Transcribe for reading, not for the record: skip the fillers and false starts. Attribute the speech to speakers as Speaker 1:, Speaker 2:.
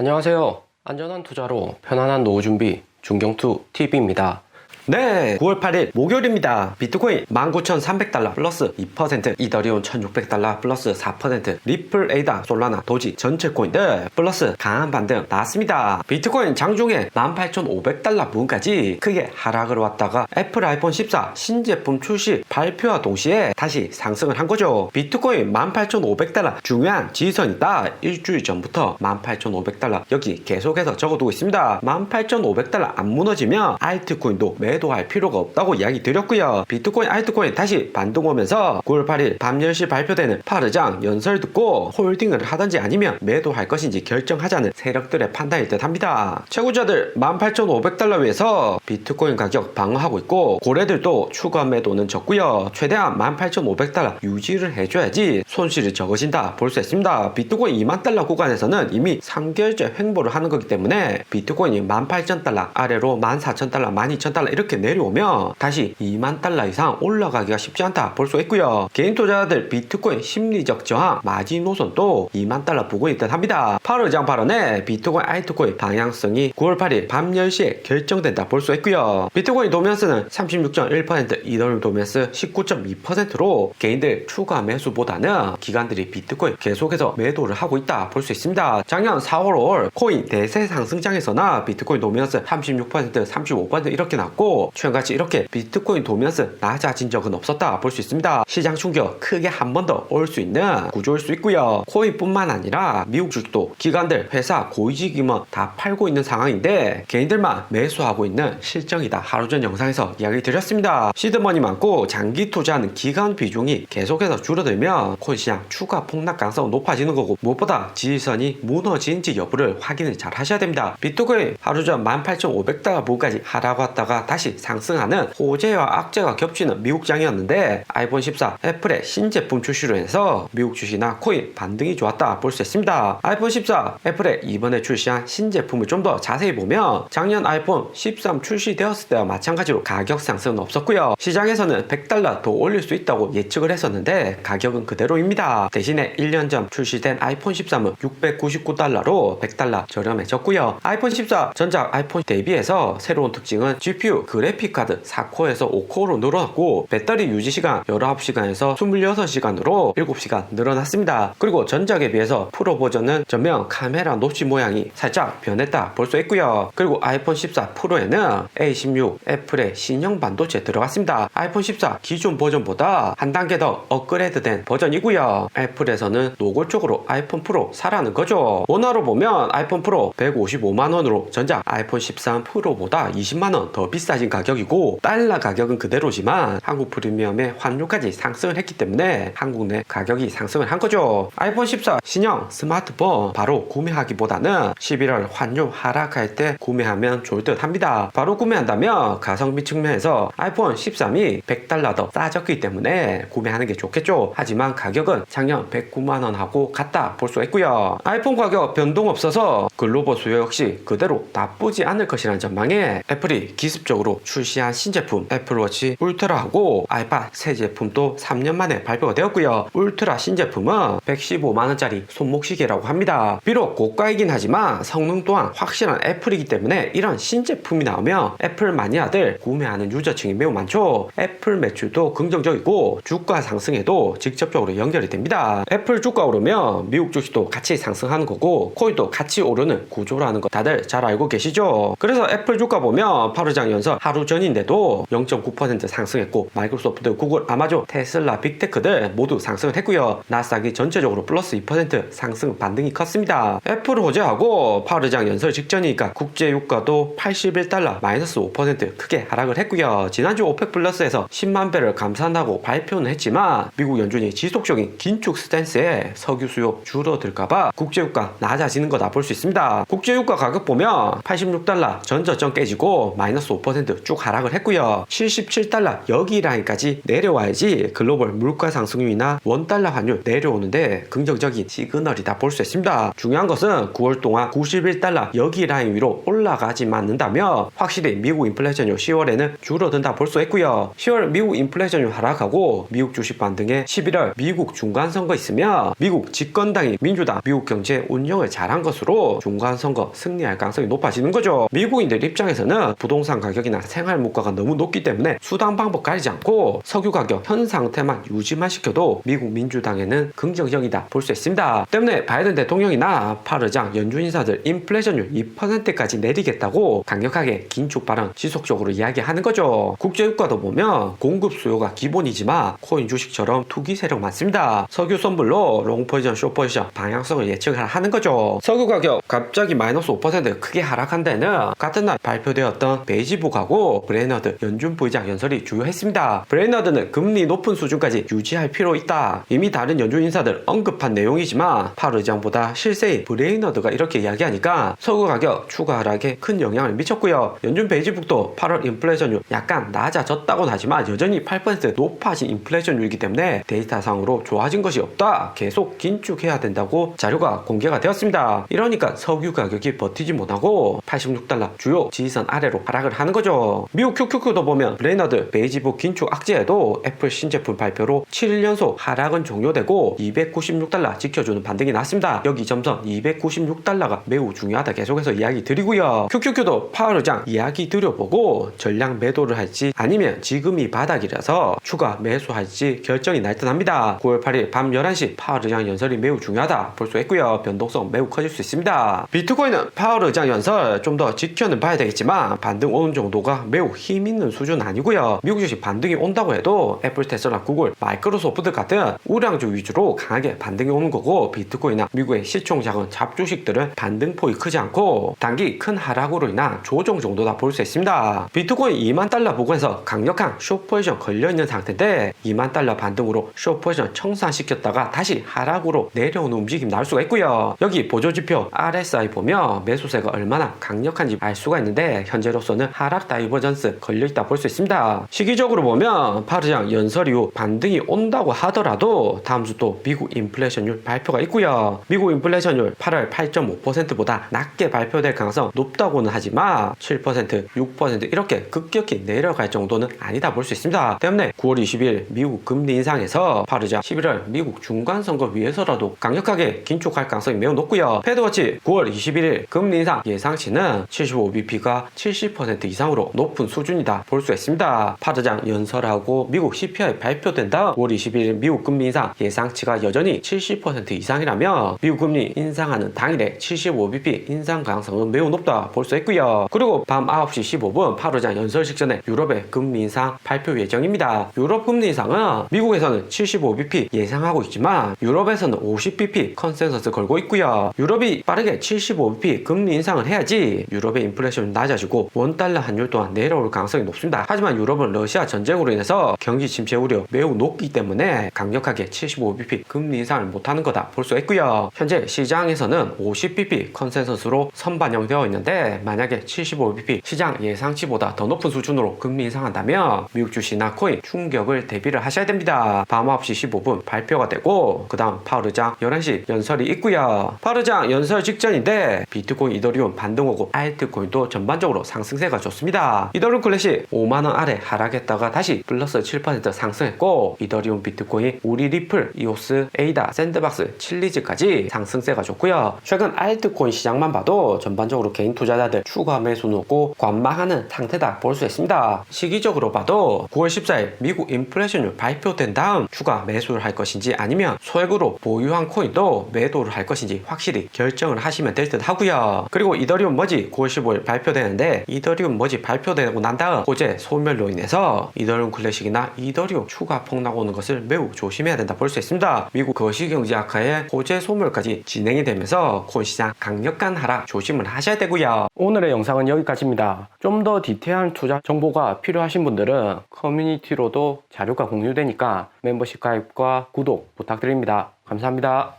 Speaker 1: 안녕하세요. 안전한 투자로 편안한 노후 준비 중경투 TV입니다.
Speaker 2: 네, 9월 8일 목요일입니다. 비트코인 19,300달러 플러스 2%, 이더리움 1,600달러 플러스 4%, 리플, 에이다, 솔라나, 도지 전체 코인들 플러스 강한 반등 나왔습니다. 비트코인 장중에 18,500달러 부근까지 크게 하락을 왔다가 애플 아이폰 14 신제품 출시 발표와 동시에 다시 상승을 한 거죠. 비트코인 18,500달러 중요한 지지선이다. 일주일 전부터 18,500달러 여기 계속해서 적어두고 있습니다. 18,500달러 안 무너지면 알트코인도 매도할 필요가 없다고 이야기 드렸고요. 비트코인, 알트코인 다시 반등 오면서 9월 8일 밤 10시 발표되는 파르장 연설 듣고 홀딩을 하든지 아니면 매도할 것인지 결정하자는 세력들의 판단일 듯 합니다. 채굴자들 18,500달러 위에서 비트코인 가격 방어하고 있고 고래들도 추가 매도는 적고요. 최대한 18,500달러 유지를 해줘야지 손실이 적어진다 볼 수 있습니다. 비트코인 2만 달러 구간에서는 이미 3개월째 횡보를 하는 거기 때문에 비트코인이 18,000달러 아래로 14,000달러, 12,000달러 이렇게 내려오면 다시 2만 달러 이상 올라가기가 쉽지 않다 볼 수 있고요. 개인 투자자들 비트코인 심리적 저항 마지노선도 2만 달러 부근이 듯 합니다. 파르장 발언에 비트코인, 알트코인 방향성이 9월 8일 밤 10시에 결정된다 볼 수 있고요. 비트코인 도면스는 36.1%, 이더리움 도면스 19.2%로 개인들 추가 매수보다는 기관들이 비트코인 계속해서 매도를 하고 있다 볼 수 있습니다. 작년 4월 5월 코인 대세 상승장에서나 비트코인 도면스 36%, 35% 이렇게 났고 최근같이 이렇게 비트코인 도면스 낮아진 적은 없었다 볼 수 있습니다. 시장 충격 크게 한 번 더 올 수 있는 구조일 수 있고요. 코인뿐만 아니라 미국 주식도 기관들, 회사, 고위직 임원 다 팔고 있는 상황인데 개인들만 매수하고 있는 실정이다. 하루 전 영상에서 이야기 드렸습니다. 시드머니 많고 장기 투자하는 기관 비중이 계속해서 줄어들면 코인 시장 추가 폭락 가능성은 높아지는 거고 무엇보다 지지선이 무너진지 여부를 확인을 잘 하셔야 됩니다. 비트코인 하루 전 18,500달러 부근까지 하락 왔다가 다시 상승하는 호재와 악재가 겹치는 미국장이었는데 아이폰 14 애플의 신제품 출시로 해서 미국 주식이나 코인 반등이 좋았다 볼 수 있습니다. 아이폰 14 애플의 이번에 출시한 신제품을 좀 더 자세히 보면 작년 아이폰 13 출시되었을 때와 마찬가지로 가격 상승은 없었고요. 시장에서는 100달러 더 올릴 수 있다고 예측을 했었는데 가격은 그대로입니다. 대신에 1년 전 출시된 아이폰 13은 699달러로 100달러 저렴해졌고요. 아이폰 14 전작 아이폰 대비해서 새로운 특징은 GPU 그래픽카드 4코어에서 5코어로 늘어났고 배터리 유지시간 19시간에서 26시간으로 7시간 늘어났습니다. 그리고 전작에 비해서 프로 버전은 전면 카메라 노치 모양이 살짝 변했다 볼 수 있고요. 그리고 아이폰 14 프로에는 A16 애플의 신형 반도체 들어갔습니다. 아이폰 14 기존 버전보다 한 단계 더 업그레이드된 버전이고요. 애플에서는 노골적으로 아이폰 프로 사라는 거죠. 원화로 보면 아이폰 프로 155만원으로 전작 아이폰 13 프로보다 20만원 더 비싸진 가격이고 달러 가격은 그대로지만 한국 프리미엄의 환율까지 상승을 했기 때문에 한국 내 가격이 상승을 한 거죠. 아이폰 14 신형 스마트폰 바로 구매하기보다는 11월 환율 하락할 때 구매하면 좋을 듯 합니다. 바로 구매한다면 가성비 측면에서 아이폰 13이 100달러 더 싸졌기 때문에 구매하는 게 좋겠죠. 하지만 가격은 작년 109만원하고 같다 볼 수 있고요. 아이폰 가격 변동 없어서 글로벌 수요 역시 그대로 나쁘지 않을 것이라는 전망에 애플이 기습적으로 출시한 신제품 애플워치 울트라하고 아이팟 새 제품도 3년 만에 발표가 되었고요. 울트라 신제품은 115만원짜리 손목시계라고 합니다. 비록 고가이긴 하지만 성능 또한 확실한 애플이기 때문에 이런 신제품이 나오면 애플 마니아들 구매하는 유저층이 매우 많죠. 애플 매출도 긍정적이고 주가 상승에도 직접적으로 연결이 됩니다. 애플 주가 오르면 미국 주식도 같이 상승하는 거고 코인도 같이 오르는 구조라는 거 다들 잘 알고 계시죠. 그래서 애플 주가 보면 파르장 연설 하루 전인데도 0.9% 상승했고 마이크로소프트, 구글, 아마존, 테슬라, 빅테크들 모두 상승을 했고요. 나스닥이 전체적으로 플러스 2% 상승 반등이 컸습니다. 애플 호재하고 파르장 연설 직전이니까 국제 유가도 81달러 마이너스 5% 크게 하락을 했고요. 지난주 오펙 플러스에서 10만 배럴 감산하고 발표는 했지만 미국 연준이 지속적인 긴축 스탠스에 석유 수요 줄어들까봐 국제 유가 낮아지는 거다 볼 수 있습니다. 국제 유가 가격 보면 86달러 전저점 깨지고 마이너스 5% 2% 쭉 하락을 했고요. 77달러 여기 라인까지 내려와야지 글로벌 물가 상승률이나 원달러 환율 내려오는데 긍정적인 시그널이다 볼 수 있습니다. 중요한 것은 9월 동안 91달러 여기 라인 위로 올라가지만 않는다면 확실히 미국 인플레이션율 10월에는 줄어든다 볼 수 있고요. 10월 미국 인플레이션율 하락하고 미국 주식 반등에 11월 미국 중간선거 있으며 미국 집권당이 민주당 미국 경제 운영을 잘한 것으로 중간선거 승리할 가능성이 높아지는 거죠. 미국인들 입장에서는 부동산 가격이나 생활 물가가 너무 높기 때문에 수당 방법 가리지 않고 석유 가격 현 상태만 유지만 시켜도 미국 민주당에는 긍정적이다 볼 수 있습니다. 때문에 바이든 대통령이나 파르장 연준 인사들 인플레이션율 2%까지 내리겠다고 강력하게 긴축 발언 지속적으로 이야기하는 거죠. 국제유가도 보면 공급 수요가 기본이지만 코인 주식처럼 투기 세력 많습니다. 석유 선불로 롱 포지션 숏 포지션 방향성을 예측을 하는 거죠. 석유 가격 갑자기 마이너스 5% 크게 하락한 데는 같은 날 발표되었던 베이지북하고 브레너드 연준 부의장 연설이 주요했습니다. 브레너드는 금리 높은 수준까지 유지할 필요 있다. 이미 다른 연준 인사들 언급한 내용이지만 파월 의장보다 실세인 브레이너드가 이렇게 이야기하니까 석유 가격 추가 하락에 큰 영향을 미쳤고요. 연준 베이지북도 8월 인플레이션율 약간 낮아졌다고는 하지만 여전히 8% 높아진 인플레이션율이기 때문에 데이터상으로 좋아진 것이 없다. 계속 긴축해야 된다고 자료가 공개가 되었습니다. 이러니까 석유 가격이 버티지 못하고 86달러 주요 지지선 아래로 하락을 하는 거죠. 미국 QQQ도 보면 브레이너드 베이지북 긴축 악재에도 애플 신제품 발표로 7일 연속 하락은 종료되고 296달러 지켜주는 반등이 났습니다. 여기 점선 296달러가 매우 중요하다 계속해서 이야기 드리고요. QQQ도 파월 의장 이야기 드려보고 전량 매도를 할지 아니면 지금이 바닥이라서 추가 매수할지 결정이 날 듯합니다. 9월 8일 밤 11시 파월 의장 연설이 매우 중요하다 볼 수 있고요. 변동성 매우 커질 수 있습니다. 비트코인은 파월 의장 연설 좀 더 지켜는 봐야 되겠지만 반등 오는 정도가 매우 힘있는 수준 아니고요. 미국 주식 반등이 온다고 해도 애플, 테슬라, 구글, 마이크로소프트 같은 우량주 위주로 강하게 반등이 오는 거고 비트코인이나 미국의 시총 작은 잡주식들은 반등폭이 크지 않고 단기 큰 하락으로 인한 조정 정도다 볼 수 있습니다. 비트코인 2만 달러 부근에서 강력한 숏 포지션 걸려있는 상태인데 2만 달러 반등으로 숏 포지션 청산시켰다가 다시 하락으로 내려오는 움직임 나올 수가 있고요. 여기 보조지표 RSI 보면 매수세가 얼마나 강력한지 알 수가 있는데 현재로서는 하락 다이버전스 걸려있다 볼 수 있습니다. 시기적으로 보면 파르장 연설 이후 반등이 온다고 하더라도 다음 주 또 미국 인플레이션율 발표가 있고요. 미국 인플레이션율 8월 8.5%보다 낮게 발표될 가능성 높다고는 하지만 7%, 6% 이렇게 급격히 내려갈 정도는 아니다 볼 수 있습니다. 때문에 9월 20일 미국 금리 인상에서 파르장 11월 미국 중간선거 위해서라도 강력하게 긴축할 가능성이 매우 높고요. 패드워치 9월 21일 금리 인상 예상치는 75bp가 70% 이상으로 높은 수준이다 볼 수 있습니다. 파르장 연설하고 미국 CPI 발표된 다음 9월 21일 미국 금리 인상 예상치가 여전히 70% 이상이라면 미국 금리 인상하는 당일에 75bp 인상 가능성은 매우 높다 볼 수 있고요. 그리고 밤 9시 15분 파르장 연설 직전에 유럽의 금리 인상 발표 예정입니다. 유럽 금리 인상은 미국에서는 75bp 예상하고 있지만 유럽에서는 50bp 컨센서스 걸고 있고요. 유럽이 빠르게 75bp 금리 인상을 해야지 유럽의 인플레이션이 낮아지고 원달러 환율 또한 내려올 가능성이 높습니다. 하지만 유럽은 러시아 전쟁으로 인해서 경기 침체 우려 매우 높기 때문에 강력하게 75bp 금리 인상을 못하는 거다 볼 수 있고요. 현재 시장에서는 50bp 컨센서스로 선반영되어 있는데 만약에 75bp 시장 예상치보다 더 높은 수준으로 금리 인상한다면 미국 주식이나 코인 충격을 대비를 하셔야 됩니다. 밤 9시 15분 발표가 되고 그 다음 파월 의장 11시 연설이 있고요. 파월 의장 연설 직전인데 비트코인, 이더리움 반등 오고 알트코인도 전반적으로 상승세가 좋습니다. 이더리움 클래식 5만원 아래 하락했다가 다시 플러스 7% 상승했고 이더리움, 비트코인, 우리 리플, 이오스, 에이다, 샌드박스, 칠리즈까지 상승세가 좋고요. 최근 알트코인 시장만 봐도 전반적으로 개인 투자자들 추가 매수 놓고 관망하는 상태다 볼 수 있습니다. 시기적으로 봐도 9월 14일 미국 인플레이션율 발표된 다음 추가 매수를 할 것인지 아니면 소액으로 보유한 코인도 매도를 할 것인지 확실히 결정을 하시면 될 듯 하고요. 그리고 이더리움 머지 9월 15일 발표되는데 이더리움 머지 발표되고 난 다음 호재 소멸로 인해서 이더리움 클래식이나 이더리움 추가 폭락 오는 것을 매우 조심해야 된다 볼 수 있습니다. 미국 거시경제 악화에 호재 소멸까지 진행이 되면서 코인 시장 강력한 하락 조심을 하셔야 되고요. 오늘의 영상은 여기까지입니다. 좀 더 디테일한 투자 정보가 필요하신 분들은 커뮤니티로도 자료가 공유되니까 멤버십 가입과 구독 부탁드립니다. 감사합니다.